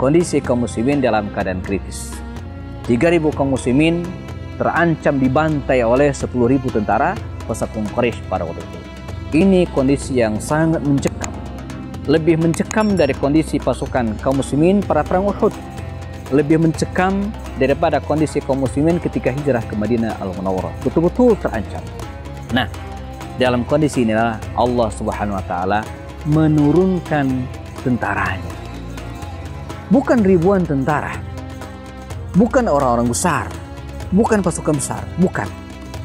kondisi kaum muslimin dalam keadaan kritis. 3.000 kaum muslimin terancam dibantai oleh 10.000 tentara pesakung Quraisy pada waktu itu. Ini kondisi yang sangat mencekam. Lebih mencekam dari kondisi pasukan kaum muslimin pada perang Uhud. Lebih mencekam daripada kondisi kaum muslimin ketika hijrah ke Madinah Al-Munawwarah. Betul-betul terancam. Nah, dalam kondisi inilah Allah Subhanahu wa taala menurunkan tentaranya. Bukan ribuan tentara, bukan orang-orang besar, bukan pasukan besar, bukan.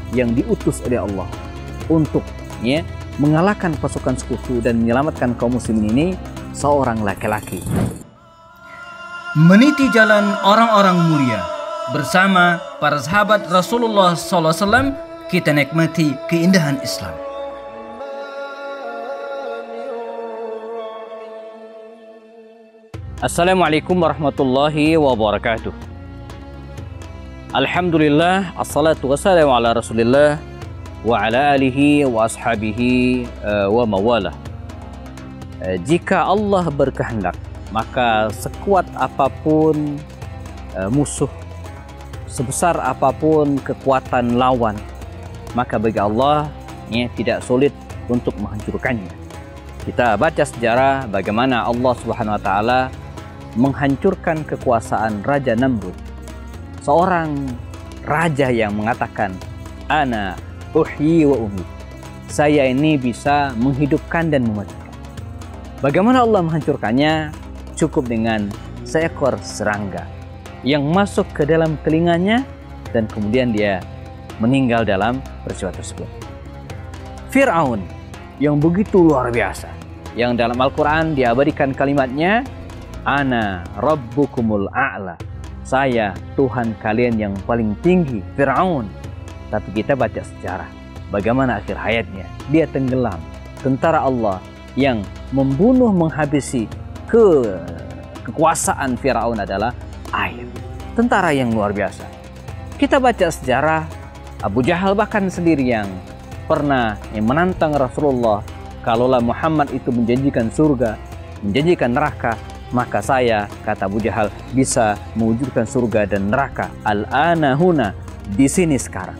Yang diutus oleh Allah untuk mengalahkan pasukan sekutu dan menyelamatkan kaum muslimin ini seorang laki-laki. Meniti jalan orang-orang mulia bersama para sahabat Rasulullah SAW, kita nikmati keindahan Islam. Assalamualaikum warahmatullahi wabarakatuh. Alhamdulillah, assalatu wassalamu ala rasulillah wa ala alihi wa ashabihi wa mawalah. Jika Allah berkehendak, maka sekuat apapun musuh, sebesar apapun kekuatan lawan, maka bagi Allah tidak sulit untuk menghancurkannya. Kita baca sejarah bagaimana Allah Subhanahu wa taala menghancurkan kekuasaan Raja Namrud, seorang raja yang mengatakan, "Ana uhyi wa umit." Saya ini bisa menghidupkan dan mematikan. Bagaimana Allah menghancurkannya? Cukup dengan seekor serangga yang masuk ke dalam telinganya dan kemudian dia meninggal dalam peristiwa tersebut. Fir'aun yang begitu luar biasa, yang dalam Al-Quran diabadikan kalimatnya, "Ana rabbukumul a'la." Saya Tuhan kalian yang paling tinggi, Fir'aun. Tapi kita baca sejarah bagaimana akhir hayatnya. Dia tenggelam. Tentara Allah yang membunuh, menghabisi kekuasaan Fir'aun adalah air. Tentara yang luar biasa. Kita baca sejarah Abu Jahal bahkan sendiri yang pernah menantang Rasulullah, kalaulah Muhammad itu menjanjikan surga, menjanjikan neraka, maka saya, kata Abu Jahal, bisa mewujudkan surga dan neraka. Al-ana huna, di sini sekarang.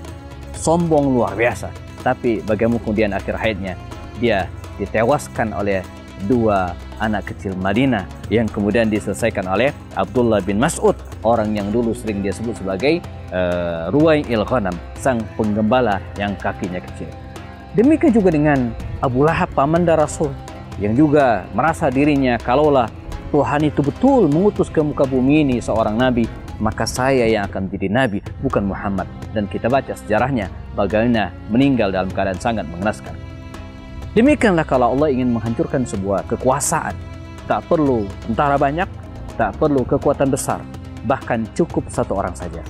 Sombong luar biasa. Tapi bagaimana kemudian akhir hayatnya dia ditewaskan oleh 2 anak kecil Madinah yang kemudian diselesaikan oleh Abdullah bin Mas'ud, orang yang dulu sering dia sebut sebagai Ruwai'il Ghanam, sang penggembala yang kakinya kecil. Demikian juga dengan Abu Lahab, pamanda Rasul, yang juga merasa dirinya kalaulah Tuhan itu betul mengutus ke muka bumi ini seorang nabi, maka saya yang akan menjadi nabi, bukan Muhammad. Dan kita baca sejarahnya bagaimana meninggal dalam keadaan sangat mengenaskan. Demikianlah kalau Allah ingin menghancurkan sebuah kekuasaan, tak perlu tentara banyak, tak perlu kekuatan besar, bahkan cukup 1 orang saja.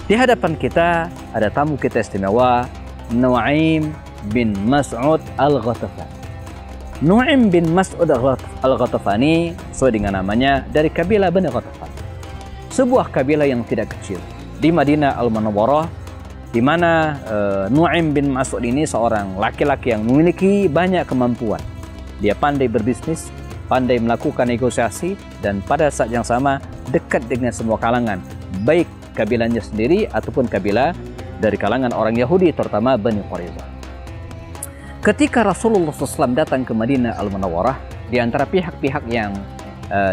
Di hadapan kita ada tamu kita istimewa, Nu'aim bin Mas'ud Al-Ghatafani. Nu'aim bin Mas'ud Al-Ghatafani sesuai dengan namanya dari kabilah Bani Ghatafan. Sebuah kabilah yang tidak kecil di Madinah Al-Munawwarah, di mana Nu'aim bin Mas'ud ini seorang laki-laki yang memiliki banyak kemampuan. Dia pandai berbisnis, pandai melakukan negosiasi, dan pada saat yang sama dekat dengan semua kalangan, baik kabilahnya sendiri ataupun kabilah dari kalangan orang Yahudi, terutama Bani Quraisyah. Ketika Rasulullah SAW datang ke Madinah Al-Munawwarah, di antara pihak-pihak yang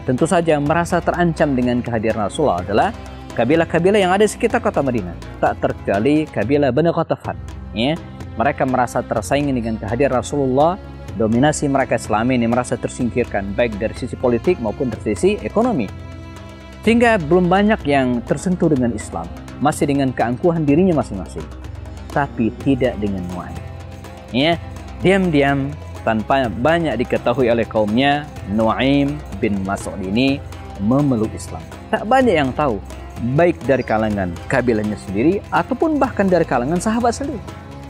tentu saja merasa terancam dengan kehadiran Rasulullah adalah kabilah-kabilah yang ada di sekitar kota Madinah, tak terkecuali kabilah Bani Ghatafan. Mereka merasa tersaingi dengan kehadiran Rasulullah, dominasi mereka selama ini merasa tersingkirkan, baik dari sisi politik maupun dari sisi ekonomi. Sehingga belum banyak yang tersentuh dengan Islam, masih dengan keangkuhan dirinya masing-masing. Tapi tidak dengan Nu'aim. Diam-diam, tanpa banyak diketahui oleh kaumnya, Nu'aim bin Mas'ud ini memeluk Islam. Tak banyak yang tahu, baik dari kalangan kabilahnya sendiri ataupun bahkan dari kalangan sahabat sendiri.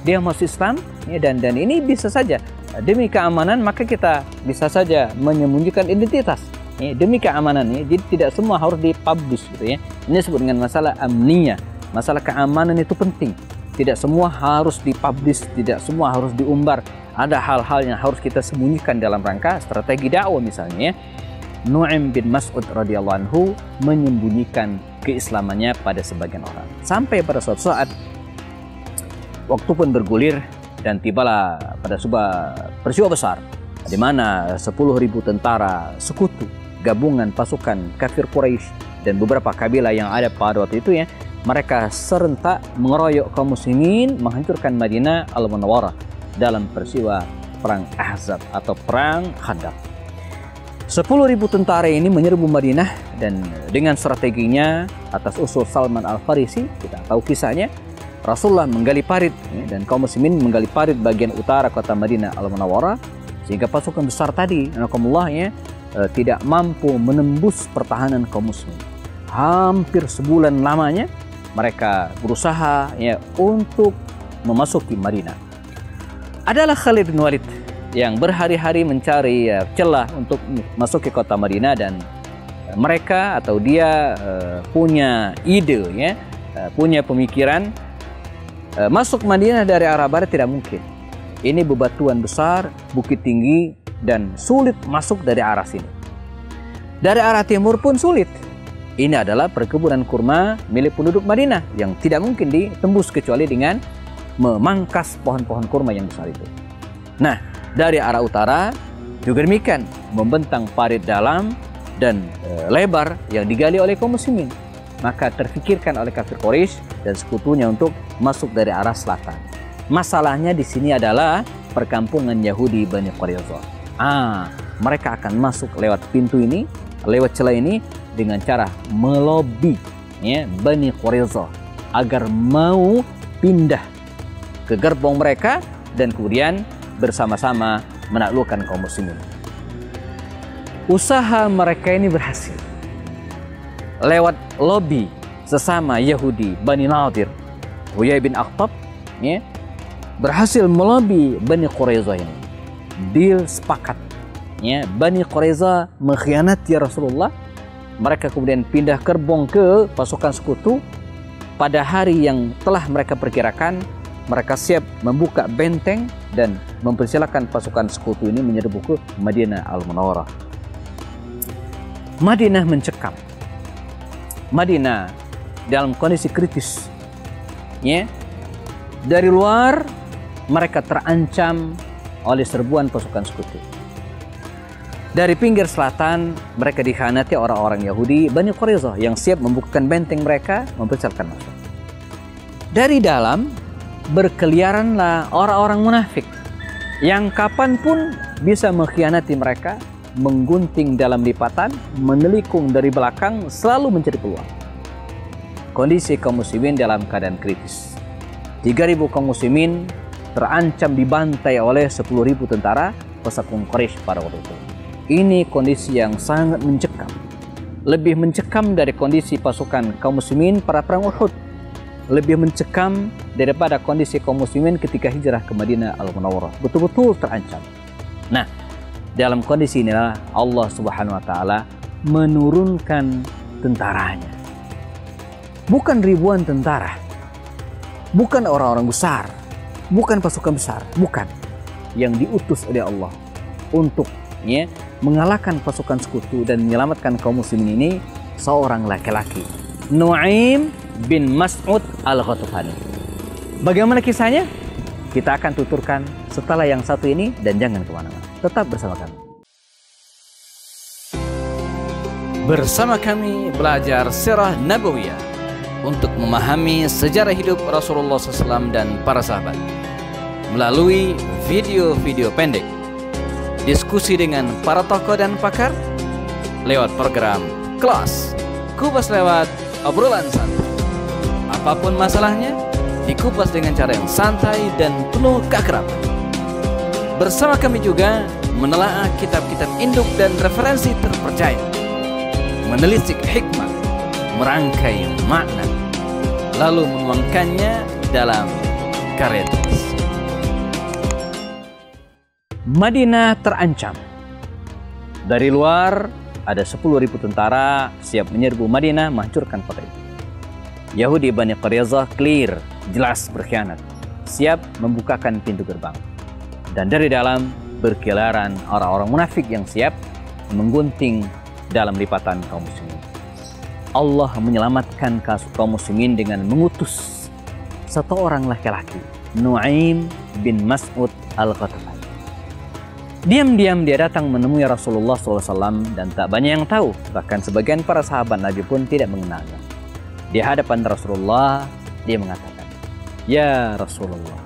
Dia masuk Islam, dan ini bisa saja demi keamanan, maka kita bisa saja menyembunyikan identitas. Demi keamanan, jadi tidak semua harus dipublish gitu ya. Ini disebut dengan masalah amniyah. Masalah keamanan itu penting. Tidak semua harus dipublish, tidak semua harus diumbar. Ada hal-hal yang harus kita sembunyikan dalam rangka strategi dakwah misalnya. Nu'aim bin Mas'ud radhiyallahu anhu menyembunyikan keislamannya pada sebagian orang. Sampai pada suatu saat waktu pun bergulir dan tibalah pada sebuah peristiwa besar di mana 10.000 tentara sekutu gabungan pasukan kafir Quraisy dan beberapa kabilah yang ada pada waktu itu ya, mereka serentak mengeroyok kaum muslimin menghancurkan Madinah Al-Munawwarah dalam peristiwa perang Ahzab atau perang Khandaq. 10.000 tentara ini menyerbu Madinah dan dengan strateginya atas usul Salman Al-Farisi, kita tahu kisahnya, Rasulullah menggali parit dan kaum muslimin menggali parit bagian utara kota Madinah Al-Munawwarah sehingga pasukan besar tadi tidak mampu menembus pertahanan kaum muslimin. Hampir sebulan lamanya mereka berusaha untuk memasuki Madinah. Adalah Khalid bin Walid yang berhari-hari mencari celah untuk masuk ke kota Madinah dan mereka atau dia punya ide punya pemikiran masuk Madinah dari arah barat tidak mungkin. Ini bebatuan besar, bukit tinggi dan sulit masuk dari arah sini. Dari arah timur pun sulit. Ini adalah perkebunan kurma milik penduduk Madinah yang tidak mungkin ditembus kecuali dengan memangkas pohon-pohon kurma yang besar itu. Nah, dari arah utara juga demikian, membentang parit dalam dan lebar yang digali oleh kaum muslimin. Maka terfikirkan oleh kafir Quraisy dan sekutunya untuk masuk dari arah selatan. Masalahnya di sini adalah perkampungan Yahudi Bani Quraizah. Mereka akan masuk lewat pintu ini, lewat celah ini dengan cara melobi Bani Quraizah agar mau pindah ke gerbong mereka dan kemudian bersama-sama menaklukkan kaum muslimin. Usaha mereka ini berhasil. Lewat lobi sesama Yahudi Bani Nadir, Huyai bin Akhtab berhasil melobi Bani Quraizah ini. Deal sepakat. Bani Quraizah mengkhianati Rasulullah. Mereka kemudian pindah gerbong ke pasukan sekutu. Pada hari yang telah mereka perkirakan, mereka siap membuka benteng dan mempersilakan pasukan sekutu ini menyerbu ke Madinah Al-Munawwarah. Madinah mencekam. Madinah dalam kondisi kritis. Dari luar mereka terancam oleh serbuan pasukan sekutu. Dari pinggir selatan mereka dikhianati orang-orang Yahudi Bani Quraizah yang siap membukakan benteng mereka, mempersilakan masuk. Dari dalam berkeliaranlah orang-orang munafik yang kapanpun bisa mengkhianati mereka, menggunting dalam lipatan, menelikung dari belakang, selalu mencari peluang. Kondisi kaum muslimin dalam keadaan kritis. 3.000 kaum muslimin terancam dibantai oleh 10.000 tentara pasukan Quraisy pada waktu itu. Ini kondisi yang sangat mencekam. Lebih mencekam dari kondisi pasukan kaum muslimin pada perang Uhud. Lebih mencekam daripada kondisi kaum muslimin ketika hijrah ke Madinah Al-Munawwarah. Betul-betul terancam. Nah, dalam kondisi inilah Allah Subhanahu wa taala menurunkan tentaranya. Bukan ribuan tentara. Bukan orang-orang besar. Bukan pasukan besar, bukan. Yang diutus oleh Allah untuk mengalahkan pasukan sekutu dan menyelamatkan kaum muslimin ini seorang laki-laki, Nu'aim bin Mas'ud Al-Ghatafani. Bagaimana kisahnya? Kita akan tuturkan setelah yang satu ini dan jangan kemana-mana. Tetap bersama kami. Bersama kami belajar sirah Nabawiyah untuk memahami sejarah hidup Rasulullah SAW dan para sahabat melalui video-video pendek, diskusi dengan para tokoh dan pakar lewat program kelas Kupas Lewat Obrolan Santai. Apapun masalahnya, dikupas dengan cara yang santai dan penuh keakraban. Bersama kami juga menelaah kitab-kitab induk dan referensi terpercaya, menelisik hikmah, merangkai makna, lalu menuangkannya dalam karya tulis. Madinah terancam. Dari luar ada 10.000 tentara siap menyerbu Madinah, menghancurkan kota itu. Yahudi Bani Quraizah clear, jelas berkhianat, siap membukakan pintu gerbang. Dan dari dalam berkeliaran orang-orang munafik yang siap menggunting dalam lipatan kaum muslimin. Allah menyelamatkan kaum muslimin dengan mengutus satu orang laki-laki, Nu'aim bin Mas'ud Al-Ghatafani. Diam-diam dia datang menemui Rasulullah SAW dan tak banyak yang tahu, bahkan sebagian para sahabat Nabi pun tidak mengenalnya. Di hadapan Rasulullah, dia mengatakan, "Ya Rasulullah,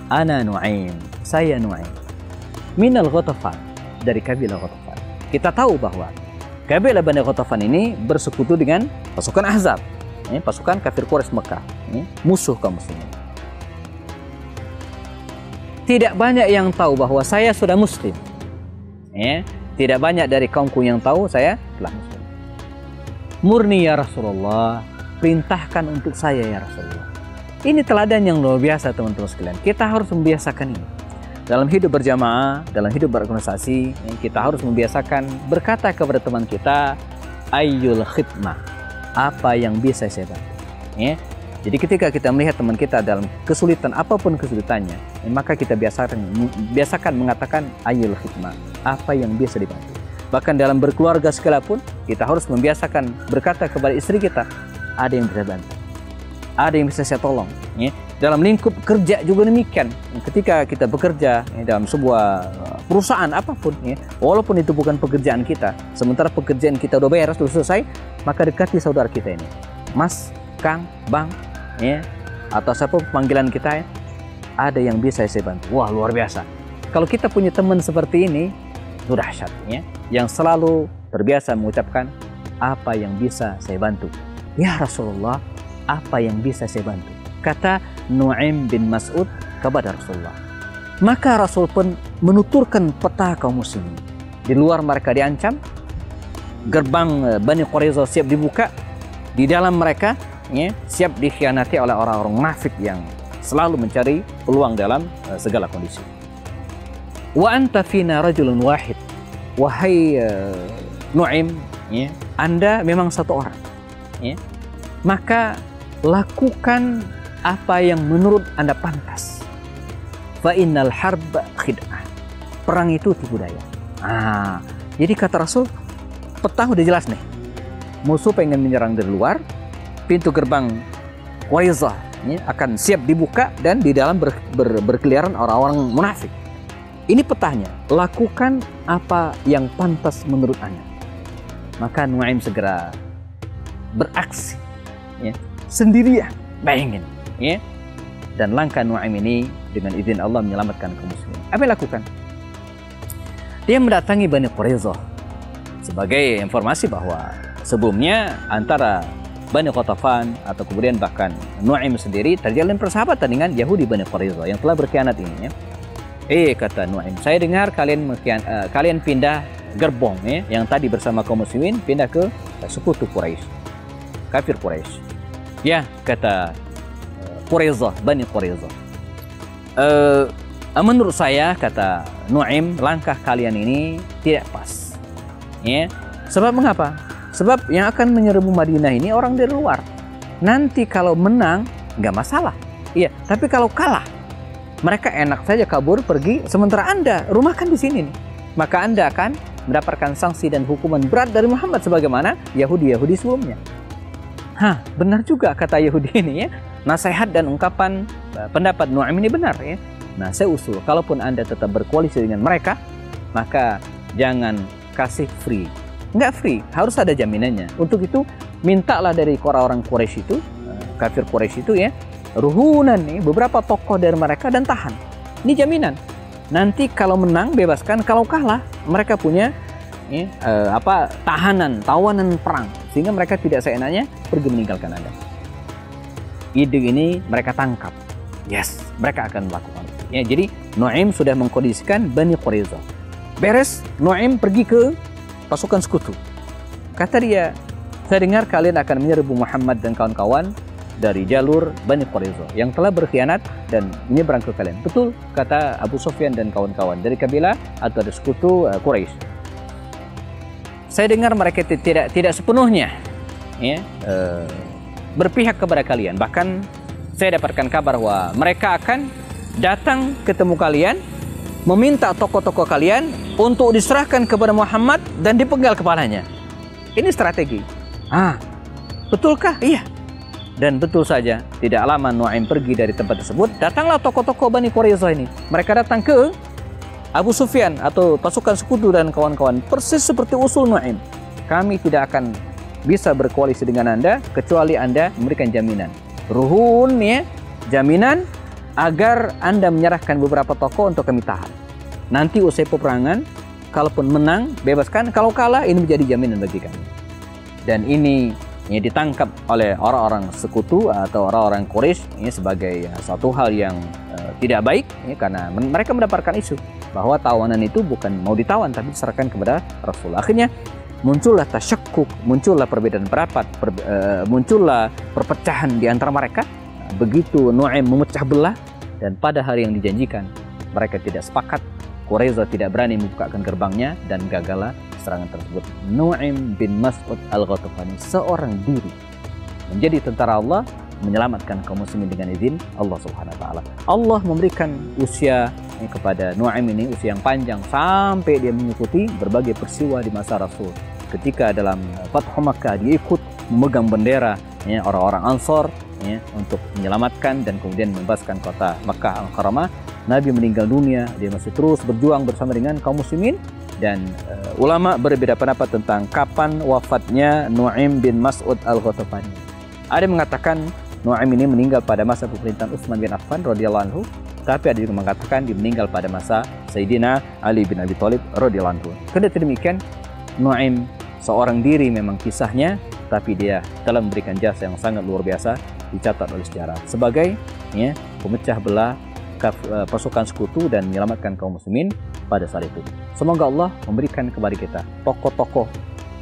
ana Nu'aim, saya Nu'aim, minal Ghatafan, dari kabilah Ghatafan." Kita tahu bahwa kabilah Bani Ghatafan ini bersekutu dengan pasukan Ahzab, pasukan kafir Quraisy Mekah, musuh kaum muslimin. Tidak banyak yang tahu bahwa saya sudah muslim. Tidak banyak dari kaumku yang tahu saya telah muslim. Murni ya Rasulullah, perintahkan untuk saya ya Rasulullah. Ini teladan yang luar biasa teman-teman sekalian. Kita harus membiasakan ini. Dalam hidup berjamaah, dalam hidup berorganisasi, kita harus membiasakan berkata kepada teman kita, ayyul khidmah, apa yang bisa saya bantu. Jadi ketika kita melihat teman kita dalam kesulitan, apapun kesulitannya, maka kita biasakan mengatakan ayyul khidmah, apa yang bisa dibantu. Bahkan dalam berkeluarga sekalipun, kita harus membiasakan berkata kepada istri kita, ada yang bisa bantu, ada yang bisa saya tolong. Dalam lingkup kerja juga demikian. Ketika kita bekerja dalam sebuah perusahaan apapun, walaupun itu bukan pekerjaan kita, sementara pekerjaan kita udah beres, sudah selesai, maka dekati saudara kita ini, Mas, Kang, Bang, atau siapa panggilan kita, ada yang bisa saya bantu. Wah, luar biasa. Kalau kita punya teman seperti ini, itu dahsyat, yang selalu terbiasa mengucapkan apa yang bisa saya bantu. Ya Rasulullah, apa yang bisa saya bantu? Kata Nu'aim bin Mas'ud kepada Rasulullah. Maka Rasul pun menuturkan peta kaum muslimin. Di luar mereka diancam, gerbang Bani Quraiza siap dibuka, di dalam mereka siap dikhianati oleh orang-orang munafik yang selalu mencari peluang dalam segala kondisi. Wa anta fina rajulun wahid. Wahai Nu'aim, Anda memang satu orang. Maka lakukan apa yang menurut Anda pantas. Fa innal harba khid'ah. Perang itu tipu daya. Jadi kata Rasul, peta udah jelas nih. Musuh pengen menyerang dari luar, pintu gerbang Quraizah akan siap dibuka dan di dalam berkeliaran orang-orang munafik. Ini petanya. Lakukan apa yang pantas menurut Anda. Maka Nu'aim segera beraksi sendirian. Bayangin. Dan langkah Nu'aim ini dengan izin Allah menyelamatkan kaum muslimin. Apa yang lakukan? Dia mendatangi Bani Quraiza. Sebagai informasi bahwa sebelumnya antara Bani Ghatafan atau kemudian bahkan Nu'aim sendiri terjalin persahabatan dengan Yahudi Bani Quraiza yang telah berkhianat ini. Kata Nu'aim, saya dengar kalian pindah gerbong yang tadi bersama kaum muslimin pindah ke sekutu Quraisy, kafir Quraisy. Ya, kata Quraiza, Bani Quraiza. Menurut saya, kata Nu'aim, langkah kalian ini tidak pas. Sebab mengapa? Sebab yang akan menyerbu Madinah ini orang dari luar. Nanti kalau menang, nggak masalah. Tapi kalau kalah, mereka enak saja kabur pergi, sementara Anda rumah kan di sini nih. Maka Anda akan mendapatkan sanksi dan hukuman berat dari Muhammad sebagaimana Yahudi sebelumnya. Benar juga kata Yahudi ini. Nasihat dan ungkapan pendapat Nu'aim ini benar. Nah, saya usul, kalaupun Anda tetap berkoalisi dengan mereka, maka jangan kasih free. Nggak free, harus ada jaminannya. Untuk itu, mintalah dari orang-orang Quraisy itu, kafir Quraisy itu ruhunan beberapa tokoh dari mereka dan tahan. Ini jaminan. Nanti kalau menang bebaskan, kalau kalah mereka punya tawanan perang sehingga mereka tidak seenaknya pergi meninggalkan Anda. Ide ini mereka tangkap. Yes, mereka akan melakukan itu. Jadi Nu'aim sudah mengkondisikan Bani Quraiza. Beres, Nu'aim pergi ke pasukan sekutu. Kata dia, saya dengar kalian akan menyerbu Muhammad dan kawan-kawan dari jalur Bani Quraiza yang telah berkhianat dan menyeberang ke kalian. Betul, kata Abu Sufyan dan kawan-kawan dari kabilah atau dari sekutu Quraisy. Saya dengar mereka tidak sepenuhnya berpihak kepada kalian. Bahkan saya dapatkan kabar bahwa mereka akan datang ketemu kalian meminta tokoh-tokoh kalian untuk diserahkan kepada Muhammad dan dipenggal kepalanya. Ini strategi. Betulkah? Iya. Dan betul saja, tidak lama Nu'aim pergi dari tempat tersebut, datanglah tokoh-tokoh Bani Quraisyah ini. Mereka datang ke Abu Sufyan atau pasukan sekutu dan kawan-kawan, persis seperti usul Nu'aim. Kami tidak akan bisa berkoalisi dengan Anda kecuali Anda memberikan jaminan. Ruhun, ya, jaminan agar Anda menyerahkan beberapa tokoh untuk kami tahan. Nanti usai peperangan, kalaupun menang, bebaskan. Kalau kalah, ini menjadi jaminan bagi kami. Dan ini ditangkap oleh orang-orang sekutu atau orang-orang Quraisy sebagai satu hal yang tidak baik, karena mereka mendapatkan isu bahwa tawanan itu bukan mau ditawan tapi diserahkan kepada Rasul. Akhirnya muncullah tasyakkuk, muncullah perbedaan pendapat, muncullah perpecahan di antara mereka. Begitu Nu'aim memecah belah, dan pada hari yang dijanjikan mereka tidak sepakat. Quraisyah tidak berani membukakan gerbangnya dan gagallah serangan tersebut. Nu'aim bin Mas'ud al-Ghatafani seorang diri menjadi tentara Allah, menyelamatkan kaum muslimin dengan izin Allah Subhanahu wa taala. Allah memberikan usia kepada Nu'aim ini, usia yang panjang sampai dia mengikuti berbagai peristiwa di masa Rasul. Ketika dalam Fathu Makkah dia ikut memegang bendera orang-orang Ansor untuk menyelamatkan dan kemudian membebaskan kota Makkah Al-Mukarramah. Nabi meninggal dunia, dia masih terus berjuang bersama dengan kaum muslimin. Dan ulama berbeda pendapat tentang kapan wafatnya Nu'aim bin Mas'ud al-Ghatafani. Ada yang mengatakan Nu'aim ini meninggal pada masa pemerintahan Utsman bin Affan radhiyallahu anhu, tapi ada juga mengatakan dia meninggal pada masa Sayyidina Ali bin Abi Thalib radhiyallahu anhu. Kendati demikian, Nu'aim seorang diri memang kisahnya, tapi dia telah memberikan jasa yang sangat luar biasa, dicatat oleh sejarah sebagai pemecah belah pasukan sekutu dan menyelamatkan kaum muslimin pada saat itu. Semoga Allah memberikan kepada kita tokoh-tokoh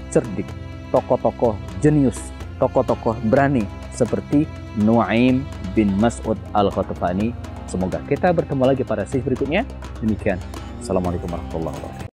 cerdik, tokoh-tokoh jenius, tokoh-tokoh berani seperti Nu'aim bin Mas'ud al-Ghatafani. Semoga kita bertemu lagi pada sesi berikutnya. Demikian. Assalamualaikum warahmatullahi wabarakatuh.